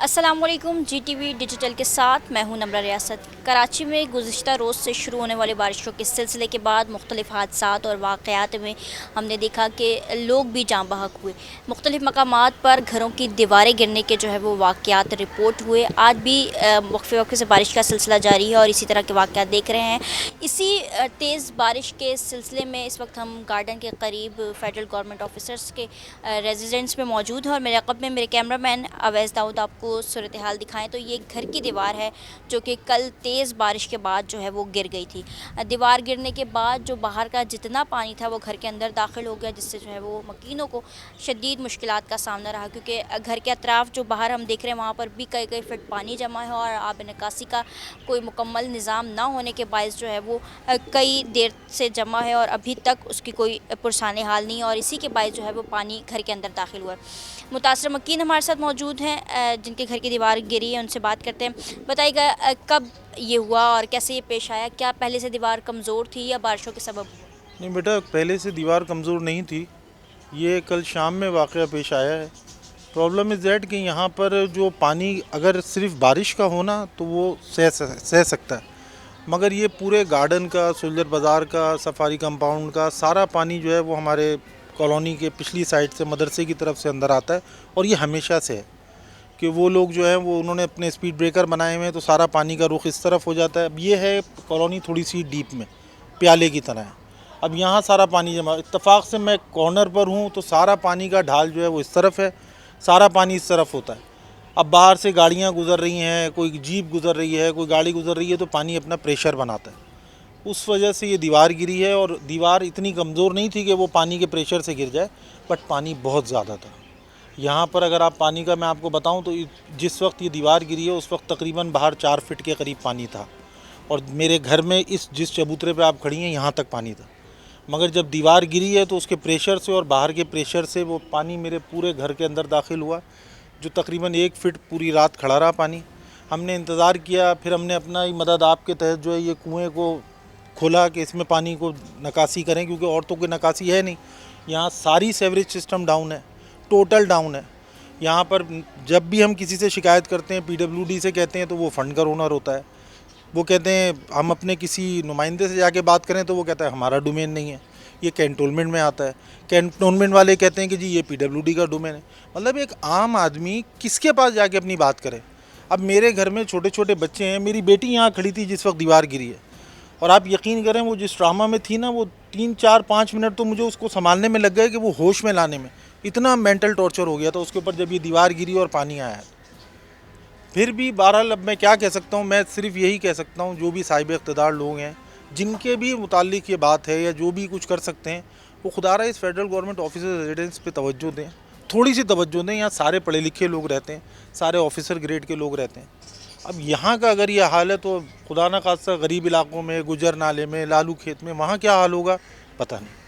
अस्सलामुअलैकुम GTV digital के साथ मैं हूं नम्रा रियासत। कराची में गुज़िश्ता रोज़ से शुरू होने वाली बारिशों के सिलसिले के बाद मुख्तलिफ़ हादसात और वाक़यात में हमने देखा कि लोग भी जाँ बहक हुए। मुख्तलिफ़ मकामात पर घरों की दीवारें गिरने के जो है वो वाक़यात रिपोर्ट हुए। आज भी वक्फ़े वक्फ़े से बारिश का सिलसिला जारी है और इसी तरह के वाक़यात देख रहे हैं। इसी तेज़ बारिश के सिलसिले में इस वक्त हम गार्डन के करीब फ़ेडरल गवर्नमेंट ऑफिसर्स के रेजिडेंस में मौजूद हैं और मेरे अक़ब में मेरे कैमरामैन अवैस दाऊद आपको सूरत हाल दिखाएं तो ये घर की दीवार है जो कि कल तेज़ बारिश के बाद जो है वो गिर गई थी। दीवार गिरने के बाद जो बाहर का जितना पानी था वो घर के अंदर दाखिल हो गया, जिससे जो है वो मकीनों को शदीद मुश्किलात का सामना रहा, क्योंकि घर के अतराफ़ जो बाहर हम देख रहे हैं वहाँ पर भी कई कई फिट पानी जमा है और आब निकासी का कोई मुकम्मल निज़ाम ना होने के बायस जो है वो कई देर से जमा है और अभी तक उसकी कोई पुरसाने हाल नहीं है और इसी के बायस जो है वो पानी घर के अंदर दाखिल हुआ है। मुतासर मकीन हमारे साथ मौजूद हैं जिनके घर की दीवार गिरी है, उनसे बात करते हैं। बताइएगा कब ये हुआ और कैसे ये पेश आया? क्या पहले से दीवार कमज़ोर थी या बारिशों के सबब? नहीं बेटा, पहले से दीवार कमज़ोर नहीं थी। ये कल शाम में वाक़या पेश आया है। प्रॉब्लम इज़ दैट कि यहाँ पर जो पानी अगर सिर्फ बारिश का हो ना तो वो सह सकता है, मगर ये पूरे गार्डन का, सुल्जर बाज़ार का, सफारी कंपाउंड का सारा पानी जो है वो हमारे कॉलोनी के पिछली साइड से मदरसे की तरफ से अंदर आता है। और ये हमेशा से है कि वो लोग जो हैं वो उन्होंने अपने स्पीड ब्रेकर बनाए हुए हैं तो सारा पानी का रुख इस तरफ हो जाता है। अब ये है कॉलोनी थोड़ी सी डीप में, प्याले की तरह है। अब यहाँ सारा पानी जमा, इत्तेफाक से मैं कॉर्नर पर हूँ तो सारा पानी का ढाल जो है वो इस तरफ है, सारा पानी इस तरफ होता है। अब बाहर से गाड़ियाँ गुज़र रही हैं, कोई जीप गुज़र रही है, कोई गाड़ी गुज़र रही है तो पानी अपना प्रेशर बनाता है। उस वजह से ये दीवार गिरी है और दीवार इतनी कमज़ोर नहीं थी कि वो पानी के प्रेशर से गिर जाए, बट पानी बहुत ज़्यादा था यहाँ पर। अगर आप पानी का मैं आपको बताऊं तो जिस वक्त ये दीवार गिरी है उस वक्त तकरीबन बाहर 4 फीट के करीब पानी था और मेरे घर में जिस चबूतरे पे आप खड़ी हैं यहाँ तक पानी था। मगर जब दीवार गिरी है तो उसके प्रेशर से और बाहर के प्रेशर से वो पानी मेरे पूरे घर के अंदर दाखिल हुआ, जो तकरीबन 1 फीट पूरी रात खड़ा रहा पानी। हमने इंतज़ार किया, फिर हमने अपना ही मदद आपके तहत जो है ये कुएँ को खोला कि इसमें पानी को निकासी करें, क्योंकि औरतों की निकासी है नहीं। यहाँ सारी सेवरेज सिस्टम डाउन है, टोटल डाउन है। यहाँ पर जब भी हम किसी से शिकायत करते हैं, PWD से कहते हैं तो वो फ़ंड का ओनर होता है। वो कहते हैं हम अपने किसी नुमाइंदे से जाके बात करें तो वो कहता है हमारा डोमेन नहीं है, ये कैंटोनमेंट में आता है। कैंटोनमेंट वाले कहते हैं कि जी ये PWD का डोमेन है। मतलब एक आम आदमी किसके पास जाके अपनी बात करे? अब मेरे घर में छोटे छोटे बच्चे हैं, मेरी बेटी यहाँ खड़ी थी जिस वक्त दीवार गिरी है, और आप यकीन करें वो जिस ड्रामा में थी ना, वो 3 4 5 मिनट तो मुझे उसको संभालने में लग गए कि वो होश में लाने में इतना मेंटल टॉर्चर हो गया था उसके ऊपर जब ये दीवार गिरी और पानी आया। फिर भी बहरहाल अब मैं क्या कह सकता हूँ, मैं सिर्फ यही कह सकता हूँ जो भी साहिब इक़्तिदार लोग हैं जिनके भी मुताल्लिक ये बात है या जो भी कुछ कर सकते हैं, वो खुदारा इस फेडरल गवर्नमेंट ऑफिसर रेजिडेंस पे तवज्जो दें, थोड़ी सी तवज्जो दें। यहाँ सारे पढ़े लिखे लोग रहते हैं, सारे ऑफिसर ग्रेड के लोग रहते हैं। अब यहाँ का अगर ये हाल है तो खुदा न खास्ता गरीब इलाकों में, गुजर नाले में, लालू खेत में, वहाँ क्या हाल होगा पता नहीं।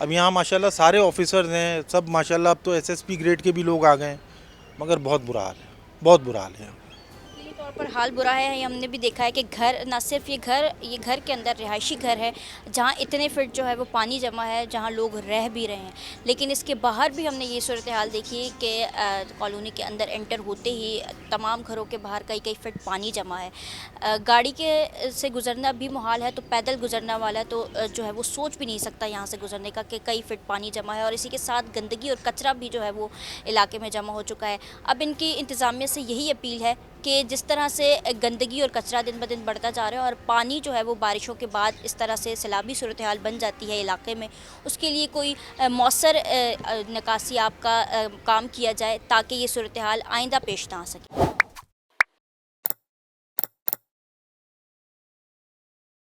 अब यहाँ माशाल्लाह सारे ऑफिसर्स हैं, सब माशाल्लाह अब तो SSP ग्रेड के भी लोग आ गए हैं, मगर बहुत बुरा हाल है, बहुत बुरा हाल है। तौर पर हाल बुरा है। हमने भी देखा है कि घर, ना सिर्फ ये घर के अंदर रिहायशी घर है जहाँ इतने फिट जो है वो पानी जमा है, जहाँ लोग रह भी रहे हैं, लेकिन इसके बाहर भी हमने ये सूरत हाल देखी कि कॉलोनी के अंदर एंटर होते ही तमाम घरों के बाहर कई कई फिट पानी जमा है। गाड़ी के से गुजरना भी मुहाल है, तो पैदल गुजरना वाला तो जो है वो सोच भी नहीं सकता यहाँ से गुजरने का कि कई फिट पानी जमा है और इसी के साथ गंदगी और कचरा भी जो है वो इलाके में जमा हो चुका है। अब इनकी इंतज़ामिया से यही अपील है कि जिस तरह से गंदगी और कचरा दिन ब दिन बढ़ता जा रहा है और पानी जो है वो बारिशों के बाद इस तरह से सैलाबी सूरत हाल बन जाती है इलाके में, उसके लिए कोई मौसर निकासी आपका काम किया जाए ताकि ये सूरत हाल आइंदा पेश ना आ सके।